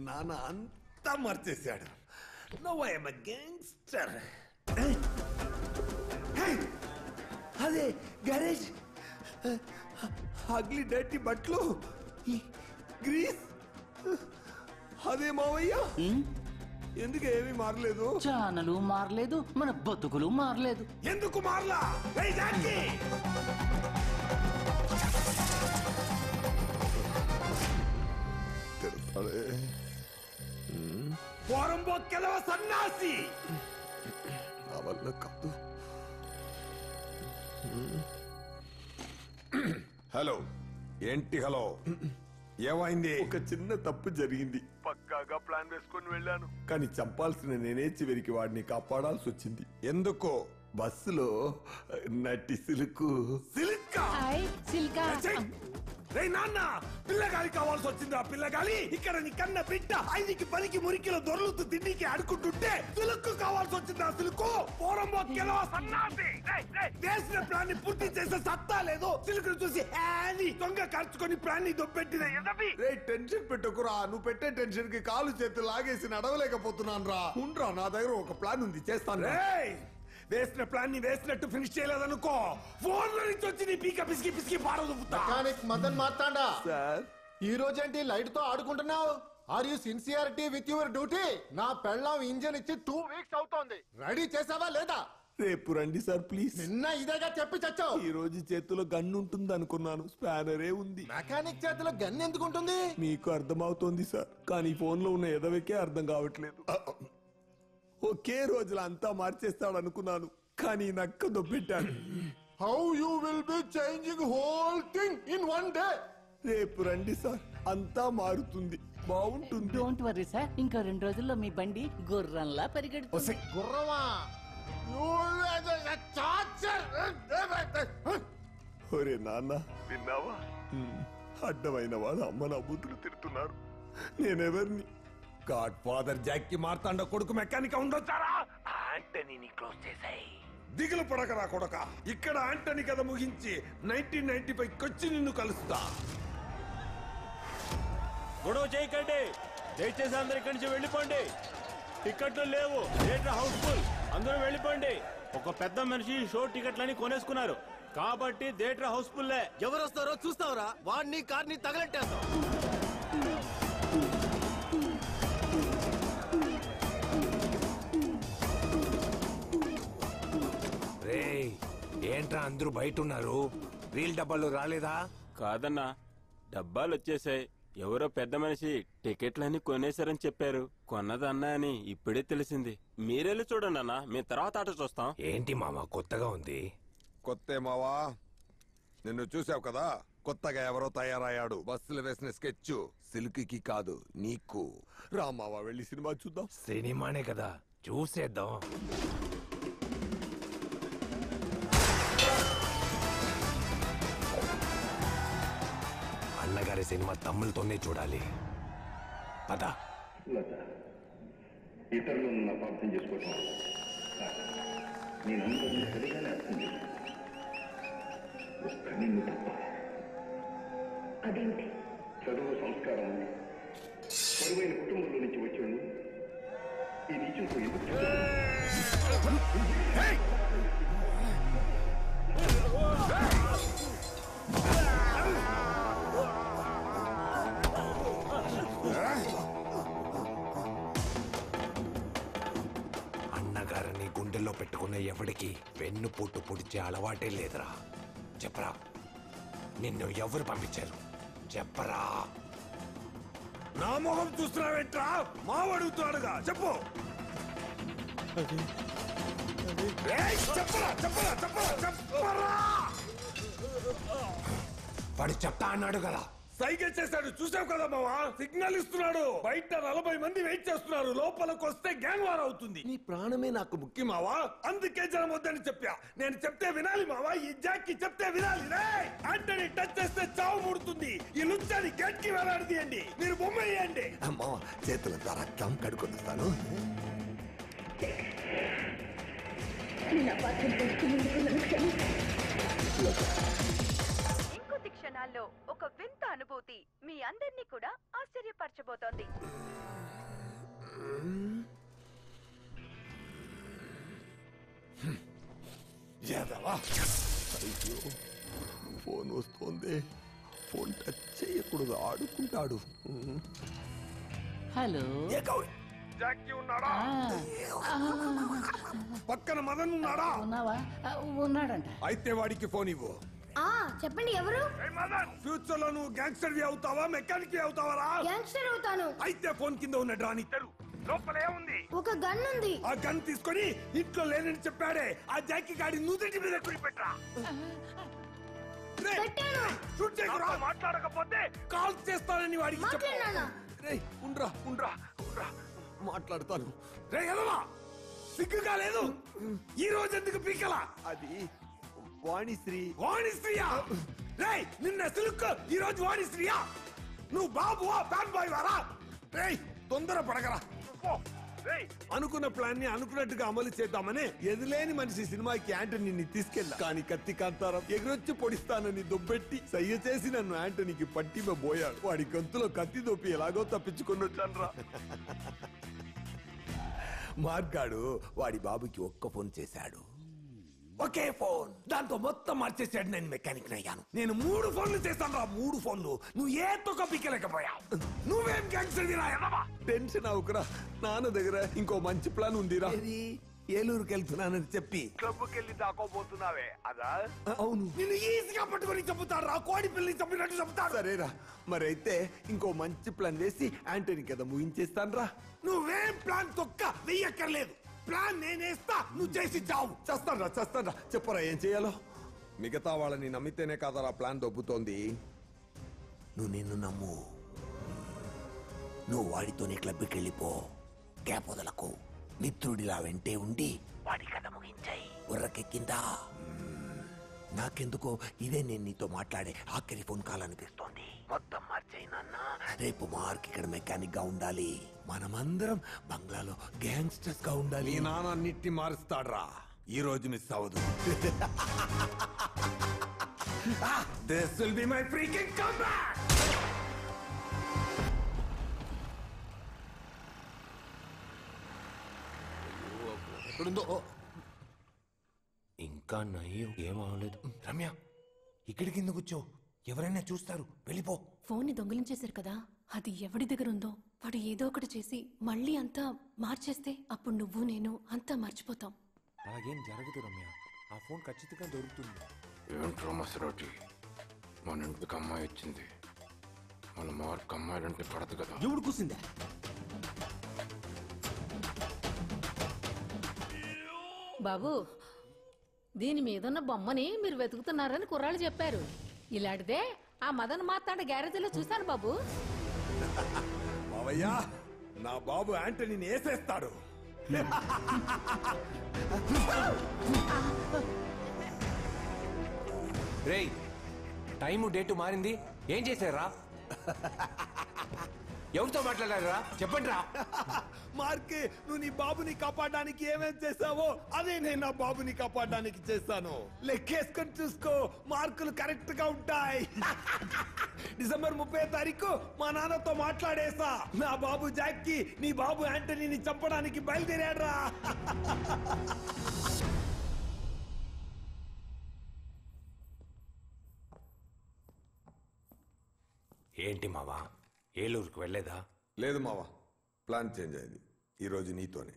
నాన్న అంతా మర్చేశాడు. Now I am a gangster. అదే గ్యారేజ్, అగ్లీ డర్టీ బట్టలు, గ్రీస్. అదే మావయ్య, ఎందుకు ఏమీ మారలేదు? ఛానలు మారలేదు, మన బతుకులు మారలేదు. ఎందుకు మారలా? పోరంబోక్కెలవ సన్నాసి, నా వల్ల కాదు. హలో, ఏంటి హలో? ఏమైంది? ఒక చిన్న తప్పు జరిగింది. పక్కాగా ప్లాన్ వేసుకొని వెళ్ళాను, కానీ చంపాల్సిన నేనే చివరికి వాడిని కాపాడాల్సి వచ్చింది. ఎందుకో బస్సులో నటి సిల్కు. నాన్న, పిల్లగాలి కావాల్సి వచ్చింది. ఆ పిల్లగాలి ఇక్కడ నీ కన్న బిడ్డ 5కి 10కి మురికిలో దొర్లుతూ తిండికి ఆడుకుంటుంటే సిల్కు కావాల్సి వచ్చింది. ఆ సిల్కు పోరంబో గెలవ సన్నాసి. వేసిన ప్లాన్ ని పూర్తి చేసే సత్తా లేదు. సిల్కును చూసి హ్యానీ దొంగ ఖర్చుకొని ప్లాన్ ని దొబ్బెట్టిన ఎదవి. టెన్షన్ పెట్టుకురా, నువ్వు పెట్టే టెన్షన్ కి కాలు చేతులు లాగేసి నడవలేకపోతున్నాను రా. ఉండ్రా, నా దగ్గర ఒక ప్లాన్ ఉంది, చేస్తాను. వేసిన ప్లాన్ ని వేసినట్టు ఫినిష్ చేయలేదనుకో, ఫోన్ నుంచి వచ్చి నీ పీక పిసికి పిసికి పారదుపుతా. మెకానిక్ మదన్ మాట్లాడా సార్? ఈ రోజేంటి లైట్ తో ఆడుకుంటున్నావు? Are you sincerity with your duty? నా పెళ్ళాం ఇంజన్ ఇచ్చి 2 వీక్స్ అవుతోంది. రెడీ చేసావా లేదా? రేపు రండి సార్ ప్లీజ్. నిన్న ఇదేగా చెప్పి చచ్చావు. ఈ రోజు చేతిలో గన్ ఉంటుంది అనుకున్నాను, స్పానరే ఉంది. మెకానిక్ చేతిలో గన్ ఎందుకు ఉంటుంది? మీకు అర్థమవుతోంది సార్, కానీ ఫోన్ లో ఉన్న ఎదవకే అర్థం కావట్లేదు. ఒకే రోజులో అంతా మార్చేస్తాడు అనుకున్నాను, కానీ నక్క దొబ్బెట్టాను. How you will be changing whole thing in 1 day? రేపు రండి సార్, అంతా మారుతుంది, బాగుంటుంది. డోంట్ వర్రీ సార్, ఇంకా 2 రోజుల్లో మీ బండి గుర్రంలా పరిగెడుతుంది. గుర్రమా? ఒరే నాన్న, విన్నావా? అడ్డమైన వాడు అమ్మ నా బూతులు తిడుతున్నారు. నేనెవరిని? గాడ్ ఫాదర్ జాక్ కి మార్తాండ కొడుకు మెకానిక్ ఉండొచ్చారా? ఆంటనీని క్లోజ్ చేసాయి. దిగులు పడకరా కొడక, ఇక్కడ ఆంటనీ కథ ముగించి 1995 కొచ్చి నిన్ను కలుస్తా. గొడవ చేయకండి, దయచేసి అందరు ఇక్కడి నుంచి వెళ్ళిపోండి. టికెట్లు లేవు, థియేటర్ హౌస్ఫుల్, అందరూ వెళ్ళిపోండి. ఒక పెద్ద మనిషి షో టికెట్లని కొనేసుకున్నారు కాబట్టి థియేటర్ హౌస్ఫుల్. ఎవరు వస్తారో చూస్తావరా? వాడిని కార్ని తగలెట్టేస్తాం. ఏంట్రా అందరూ బయట ఉన్నారు? వీల్ డబ్బాలు రాలేదా? కాదన్నా, డబ్బాలు వచ్చేసాయి. ఎవరో పెద్ద మనిషి టికెట్లన్నీ కొనేశారని చెప్పారు. కొన్నదన్నా అని ఇప్పుడే తెలిసింది. మీరెళ్ళి చూడండి అన్నా, మీ తర్వాత ఆట చూస్తాం. ఏంటి మావా కొత్తగా ఉంది? కొత్త మావా, నిన్ను చూసావు కదా, కొత్తగా ఎవరో తయారయ్యాడు. బస్సులు వేసిన స్కెచ్ సిల్క్కి కాదు, నీకు. రామావా, వెళ్ళి సినిమా చూద్దాం. సినిమానే కదా, చూసేద్దాం. అన్నగారి సినిమా తమ్ములతోనే చూడాలి. పద. ఇతరులను అపార్థం చేసుకోవటం నేను అందరినీ సరిగానే అర్థం చేసుకున్నాను. ఒక్క నిన్ను తప్ప. అదేంటి? చదువు, సంస్కారం ఉంది. బరువైన కుటుంబంలో నుంచి వచ్చాను. ఈ నీచులతో ఎందుకు? అన్నగారిని గుండెల్లో పెట్టుకున్న ఎవడికి వెన్ను పోటు పొడిచే అలవాటే లేదురా. చెప్పరా, నిన్ను ఎవరు పంపించారు? చెప్పరా. నా మొహం చూస్తున్నావేట్రా? మావడుగుతున్నాడుగా, చెప్పు. చెప్పరా చెప్పరా చెప్పరా చెప్పరా. వాడు చెప్తా అన్నాడు కదా. సైకిల్ చేశాడు, చూసావు కదా మావా. సిగ్నల్ ఇస్తున్నాడు. బయట 40 మంది వెయిట్ చేస్తున్నారు. లోపలికి వస్తే గ్యాంగ్ వార్ అవుతుంది. నీ ప్రాణమే నాకు ముఖ్యం మావా, అందుకే జనం వద్దని చెప్పా. నేను చెప్తే వినాలి మావా. ఈ జాక్ కి చెప్తే వినాలి. ఆంటనీ టచ్ చేస్తే చావు ముడుతుంది. ఈ లుచ్చాని గేట్ కి వేలాడదీయండి. మీరు బొమ్మ వేయండి. అమ్మా, చేతులతో రక్తం కడుకొనిస్తాను. ఇంకొద్ది క్షణాల్లో ఒక వింత అనుభూతి. అనుభూతి మీ అందరినీ కూడా ఆశ్చర్యపరచబోతోంది. ఫోన్ వస్తుంది. ఫోన్ టచ్ చేయకూడదు, ఆడుకుంటాడు. హలో జాకీ ఉన్నాడా? పక్కన మదన్ ఉన్నాడా? ఉన్నావా? ఉన్నాడంట. అయితే వాడికి ఫోన్ ఇవ్వు. చెప్పండి ఎవరు? ఫ్యూచర్ లో నువ్వు గ్యాంగ్స్టర్ అవుతావా, మెకానిక్ అవుతావా? గ్యాంగ్స్టర్ అవుతాను. అయితే ఫోన్ కింద ఉన్న డ్రాని తెరు. లోపల ఏముంది? ఒక గన్ ఉంది. ఆ గన్ తీసుకొని ఇంట్లో లేనని చెప్పాడే ఆ జాకీ గాడి నుదుటి మీద పెట్టరా. మాట్లాడకపోతే కాల్ చేస్తానని వాడికి మాట్లాడతాను. రే ఎదవా, సిగ్గుగా లేదు? ఈ రోజు ఎందుకు పీకలా? అది వాణిశ్రీయా? రే నిన్న సిల్క్, ఈ రోజు వాణిశ్రీయా? నువ్వు బాబువా ఫ్యాన్ బాయ్ వారా? రే తొందర పడగరా. అనుకున్న ప్లాన్ ని అనుకున్నట్టుగా అమలు చేద్దామని ఎదులేని మనిషి సినిమాకి యాంటనీని తీసుకెళ్ళా. కానీ కత్తి కాంతారం ఎగురొచ్చి పొడిస్తానని దొబ్బెట్టి సయ్య చేసి నన్ను యాంటనీకి పట్టిపోయాడు. వాడి గొంతులో కత్తి దొప్పి ఎలాగో తప్పించుకుని వచ్చాన్రా. మార్గాడు వాడి బాబుకి ఒక్క ఫోన్ చేశాడు, ఒకే ఫోన్. దాంతో మొత్తం మార్చేసాడు. నేను మెకానిక్ అయ్యాను. నేను 3 ఫోన్లు చేస్తాను రా, 3 ఫోన్లు. నువ్వు ఏ తొక్క పిక్కలేకపోయావు. నువ్వేం గ్యాంగ్స్టర్ రా? టెన్షన్ అవుకురా, నాన్న దగ్గర ఇంకో మంచి ప్లాన్ ఉందిరా. ఏలూరుకి వెళ్తున్నానని చెప్పి క్లబ్కి వెళ్ళి దాకోబోతున్నావే అదా? అవును. నిన్ను ఈజీగా పట్టుకొని చెబుతాడు రా, కోడి పిల్లని చంపినట్టు చెబుతాడు. సరేరా, మరైతే ఇంకో మంచి ప్లాన్ వేసి యాంటనీ కదా ముగించేస్తాను రా. నువ్వేం ప్లాన్ తొక్క వెయ్యక్కర్లేదు. ప్లాన్ నేనేస్తా, నువ్వు చేసి చావు. చేస్తాను రా. చెప్పరా ఏం చేయాలో? మిగతా వాళ్ళని నమ్మితేనే కాదరా ప్లాన్ దొబ్బుతోంది. నువ్వు నిన్ను నమ్ము. నువ్వు వాడితోనే క్లబ్కి వెళ్ళిపో. గ్యాప్ వదలకు. మిత్రుడిలా వెంటే ఉండి వాడి కథ ముగించాయి. ఉర్రకెక్కిందా? నాకెందుకో ఇదే నేను నీతో మాట్లాడే ఆఖరి ఫోన్ కాల్ అనిపిస్తోంది. మొత్తం మార్చేయి నాన్న. రేపు మార్క్ ఇక్కడ మెకానిక్ గా ఉండాలి. మనమందరం బంగ్లాలో గ్యాంగ్స్టర్స్ గా ఉండాలి. నాన్న అన్నిటిని మారుస్తాడ్రా. ఈ రోజు మిస్ అవ్వదు. This will be my freaking comeback. ఎక్కడుందో? ఇంకా నయ్యం ఏం అవలేదు. రమ్య, ఇక్కడికి ఎందుకు వచ్చావు? ఎవరైనా చూస్తారు, వెళ్ళిపో. ఫోన్ ని దొంగిలించేశారు కదా, అది ఎవడి దగ్గర ఉందో వాడు ఏదో ఒకటి చేసి మళ్ళీ అంతా మార్చేస్తే అప్పుడు నువ్వు నేను అంతా మర్చిపోతాం. అలాగేం జరగదు రమ్య, ఆ ఫోన్ ఖచ్చితంగా దొరుకుతుంది. ఏంట్రో మసరోటి, మన ఇంటికి అమ్మాయి వచ్చింది. మన మార్క్ అమ్మాయిలంటే పడదు కదా. ఎవడు కూసిందా? బాబు, దీని మీదున్న బొమ్మని మీరు వెతుకుతున్నారని కుర్రాళ్ళు చెప్పారు. ఇలాంటిదే ఆ మదన్ మార్తాండ గ్యారేజీలో చూశాను బాబు. మావయ్యా, నా బాబు యాంటనీని వేసేస్తాడు. రేయ్, టైము డేటు మారింది, ఏం చేశారా? ఎవరితో మాట్లాడారా? చెప్పండి రా. మార్క్, నువ్వు నీ బాబుని కాపాడడానికి ఏమేం చేసావో అదే నేను నా బాబుని కాపాడడానికి చేస్తాను. లెక్కేసుకొని చూసుకో, మార్కులు కరెక్ట్ గా ఉంటాయి. డిసెంబర్ 30వ తారీఖు మా నాన్నతో మాట్లాడేసా. నా బాబు జాకీ నీ బాబు యాంటనీని చంపడానికి బయలుదేరాడ్రా. ఏంటి మావా, ఏలూరుకు వెళ్ళేదా? లేదు మావా, ప్లాన్ చేంజ్ అయింది. ఈ రోజు నీతోనే.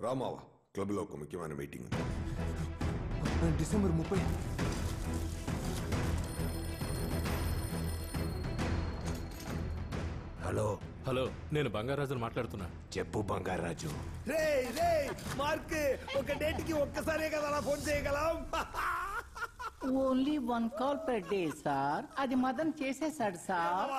రా మావా, క్లబ్ లో ఒక ముఖ్యమైన మీటింగ్ ఉంది. డిసెంబర్ 30. హలో, నేను బంగారాజును మాట్లాడుతున్నా. చెప్పు బంగారాజు. రే మార్క్, ఒక డేట్ కి ఒక్కసారే కదా ఫోన్ చేయగలం. Only 1 call per day sir. అది మదన్ చేసేసాడు సార్.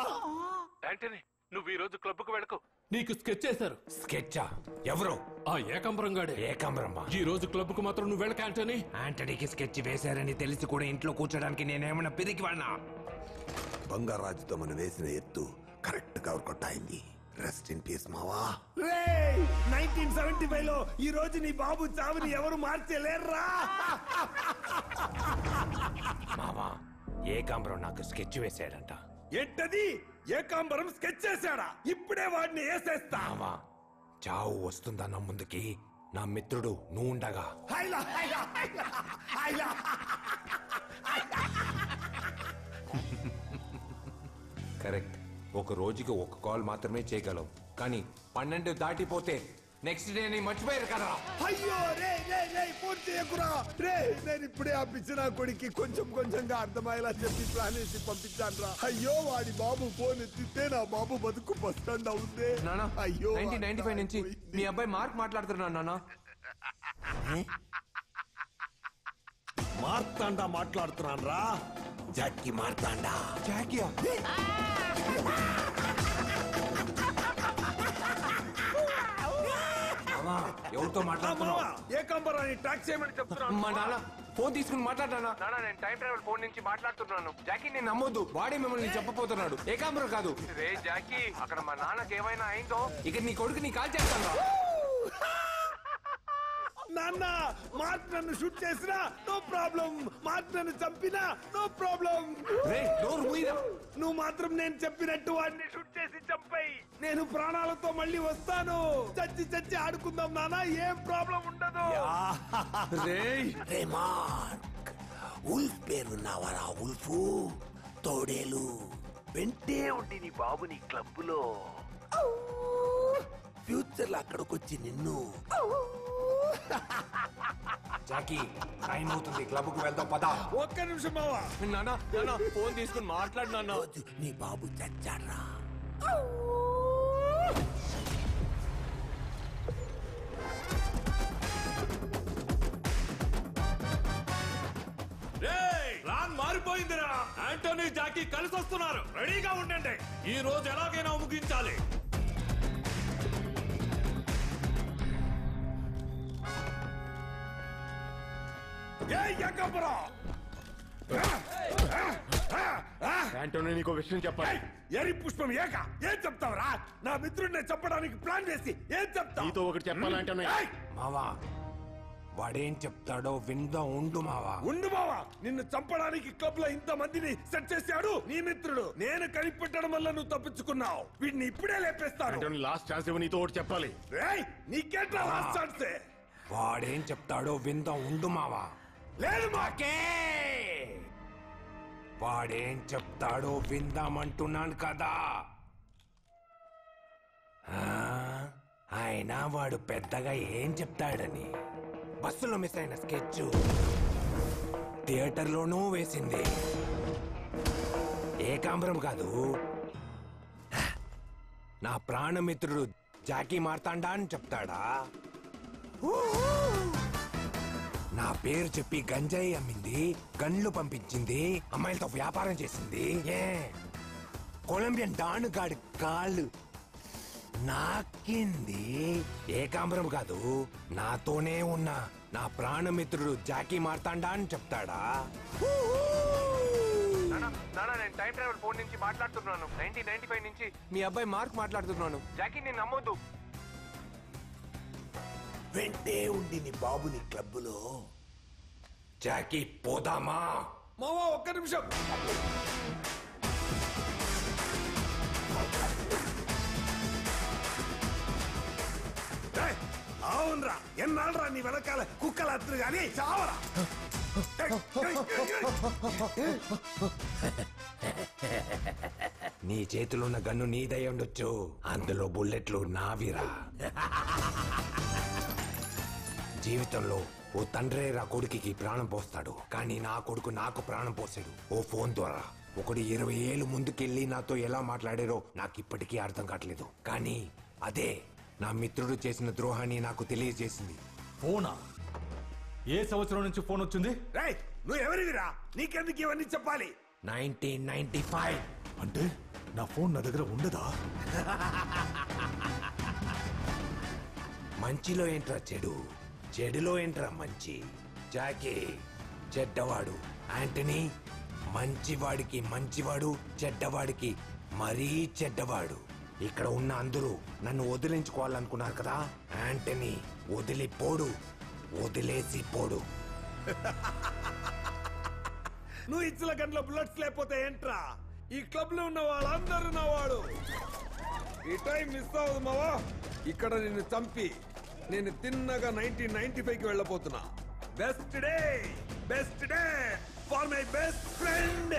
యాంటనీ, నువ్వు ఈ రోజు క్లబ్ కు వెళ్ళకు. నీకు స్కెచ్ చేశారు. స్కెచ్చా? ఎవరు? ఆ ఏకాంబరం గాడే. ఏకాంబరమ్మా? ఈ రోజు క్లబ్ కు మాత్రం నువ్వు వెళ్ళక యాంటనీ. యాంటనీకి స్కెచ్ వేశారని తెలిసి కూడా ఇంట్లో కూర్చోడానికి నేనేమన్నా పిరికి వాడినా? బంగారాజుతో మనం వేసిన ఎత్తు కరెక్ట్ గా వర్కౌట్ అయింది. రెస్ట్ ఇన్ పీస్ మావా. 1975 లో ఈ రోజు నీ బాబు చావుని ఎవరు మార్చలేర్రా. మావా, ఏకాంబరం నాకు స్కెచ్ వేశాడంట. ఏంటది? ఏకాంబరం స్కెచ్ చేశాడా? ఇప్పుడే వాడిని వేసేస్తా. చావు వస్తుందన్న ముందుకి నా మిత్రుడు నువ్వు ఉండగా కరెక్ట్. ఒక రోజుకి ఒక కాల్ మాత్రమే చేయగలవు, కానీ 12 దాటిపోతే నెక్స్ట్ డే ని మర్చిపోయారు కదా. అయ్యో రే రే రే ఫోన్ చేయకురా రే. నేను ఇప్పుడే ఆ పిచ్చిన కొడుక్కి కొంచెం కొంచెంగా అర్థమయ్యేలా చెప్పి ప్లాన్ వేసి పంపించాను రా. అయ్యో వాడి బాబు ఫోన్ ఎత్తితే నా బాబు బతుకు బస్ స్టాండ్ అవుందే. అయ్యో 1995 నుంచి మీ అబ్బాయి మార్క్ మాట్లాడుతున్నాను నాన్న. మార్తాండా మాట్లాడుతున్నాను రా. జాకీ మార్తాండా. జాకీయా? ఎవరితో మాట్లాడుతున్నావు? ఏకాంబరాన్ని ట్రాక్ చేయమని చెప్తున్నాను. మా నాన్న ఫోన్ తీసుకుని మాట్లాడానా? నాన్న నేను టైం ట్రావెల్ ఫోన్ నుంచి మాట్లాడుతున్నాను. జాకీ నేను నమ్మొద్దు, వాడే మిమ్మల్ని చెప్పబోతున్నాడు. ఏకాంబరం కాదు. రే జాకీ, అక్కడ మా నాన్నకి ఏమైనా అయిందో ఇక నీ కొడుకు నీ కాల్ చేస్తాను. నాన్న మార్క్ నన్ను షూట్ చేసినా నో ప్రాబ్లం, మార్క్ నన్ను చంపినా నో ప్రాబ్లం. నువ్వు మాత్రం నేను చెప్పినట్టు వాడిని షూట్ చేసి చంపాయి. నేను ప్రాణాలతో మళ్ళీ వస్తాను. చచ్చి చచ్చి ఆడుకుందాం నాన్న, ఏం ప్రాబ్లం ఉండదు. ఉల్ఫ్ పేరున్నావరా? ఉల్ఫ్ తోడేలు వెంటే ఉండి నీ బాబుని క్లబ్బులో ఫ్యూచర్ లో అక్కడికొచ్చి నిన్ను. జాకీ టైం అవుతుంది, క్లబ్ కు వెళ్దాం పద. ఒక్క నిమిషం బావా. నాన్న ఫోన్ తీసుకుని మాట్లాడు నాన్న. నీ బాబు చచ్చాడ్రా. ప్లాన్ మారిపోయిందిరా. యాంటోనీ జాకీ కలిసి వస్తున్నారు. రెడీగా ఉండండి. ఈ రోజు ఎలాగైనా ముగించాలి. యాంటోనీ నీకు విషయం చెప్పాలి. ఎరి పుష్పం ఏక ఏం చెప్తావురా? నా మిత్రుడిని చంపడానికి ప్లాన్ వేసి ఏం చెప్తావు? నీతో ఒకటి చెప్పాలంటే మావా, వాడేం చెప్తాడో విందా. ఉండు మావా. ఉండు మావా. నిన్ను చంపడానికి క్లబ్ లో ఇంత మందిని సెట్ చేశాడు నీ మిత్రుడు. నేను కనిపెట్టడం వల్ల నువ్వు తప్పించుకున్నావు. వీడిని ఇప్పుడే లేపేస్తాను. లాస్ట్ ఛాన్స్ ఇవ్వ, నీతో ఒకటి చెప్పాలి. నీకేంట్రా లాస్ట్ ఛాన్స్? వాడేం చెప్తాడో విందా. ఉండు మావా. లేదు మాకే. వాడేం చెప్తాడో విందామంటున్నాను కదా. అయినా వాడు పెద్దగా ఏం చెప్తాడని. బస్సులో మిస్ అయిన స్కెచ్ థియేటర్లోనూ వేసింది. ఏకాంబరం కాదు, నా ప్రాణమిత్రుడు జాకీ మార్తాండా అని చెప్తాడా? నా పేరు చెప్పి గంజాయి అమ్మింది, గన్లు పంపించింది, అమ్మాయిలతో వ్యాపారం చేసింది. కొలంబియన్ డాన్ గాడి కాళ్ళు నాకింది. ఏకాంబరం కాదు, నాతోనే ఉన్న నా ప్రాణమిత్రుడు జాకీ మార్తాండా అని చెప్తాడా? నేను టైం ట్రావెల్ ఫోన్ నుంచి మాట్లాడుతున్నాను. 1995 నుంచి మీ అబ్బాయి మార్క్ మాట్లాడుతున్నాను. జాకీ నేను నమ్మొద్దు. వెంటే ఉండి నీ బాబుని క్లబ్బులో. జాకీ పోదామా? మావా ఒక్క నిమిషం. అవునరా, ఎన్నాళ్ళరా నీ వెనకాల కుక్కల అత్తులు గాని చావరా. నీ చేతిలో ఉన్న గన్ను నీదై ఉండొచ్చు, అందులో బుల్లెట్లు నావిరా. జీవితంలో ఓ తండ్రే నా కొడుకుకి ప్రాణం పోస్తాడు, కానీ నా కొడుకు నాకు ప్రాణం పోసాడు ఓ ఫోన్ ద్వారా. ఒకడు 20 ఏళ్ళు ముందుకెళ్ళి నాతో ఎలా మాట్లాడారో నాకు ఇప్పటికీ అర్థం కావట్లేదు. కానీ అదే నా మిత్రుడు చేసిన ద్రోహాన్ని నాకు తెలియజేసింది. ఫోనా? ఏ సంవత్సరం నుంచి ఫోన్ వచ్చింది? నువ్వు ఎవరివిరా? నీకెందుకు ఇవన్నీ చెప్పాలి? 1995. అంటే నా ఫోన్ నా దగ్గర ఉండదా? మంచిలో ఏంట్రా చెడు, చెడులో ఏంట్రా మంచి. జాకీ చెడ్డవాడు, యాంటనీ మంచివాడికి మంచివాడు, చెడ్డవాడికి మరీ చెడ్డవాడు. ఇక్కడ ఉన్న అందరూ నన్ను వదిలించుకోవాలనుకున్నారు కదా. యాంటనీ వదిలిపోడు, వదిలేసి పోడు. నువ్వు ఇచ్చిన గంటలో బుల్లెట్స్ లేకపోతే ఏంట్రా? ఈ క్లబ్ లో ఉన్న వాళ్ళందరూ నా వాడు. ఈ టైం మిస్ అవ్వదు మావా. ఇక్కడ నిన్ను చంపి నేను తిన్నగా 1995 కి వెళ్ళబోతున్నా. Best day for my best friend.